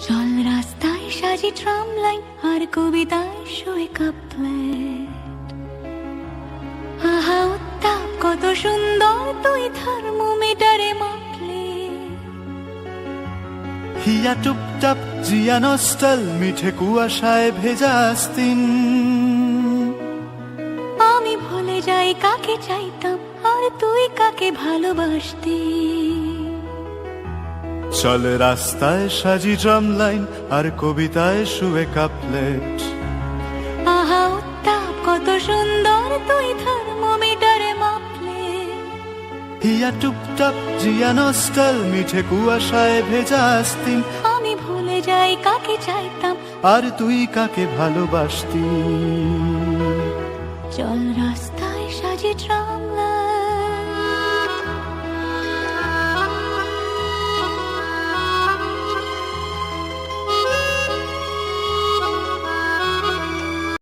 চল রাস্তায় সাজি ট্রাম লাইন আর কবিতায় শোয়ে কাপলেট। আহা উত্তাপ কত সুন্দর তুই থার্মোমিটারে মাপলে। হিয়া টুপটাপ জিয়া নস্টাল মিঠে কুয়াশায় ভেজা আস্তিন। আমি ভুলে যাই কাকে চাইতাম আর তুই কাকে ভালোবাসতি। চল রাস্তায় সাজি ড্রাম লাইন আর কবিতায় শুয়ে কাপলেট। আহা উত্তাপ কত সুন্দর তুই থার্মোমিটারে মাপলে। হিয়া টুপটাপ জিয়া নস্টাল মিঠে কুয়াশায় ভেজা আস্তিন। আমি ভুলে যাই কাকে চাইতাম আর তুই কাকে ভালোবাসতি। চল রাস্তায় সাজি ট্রাম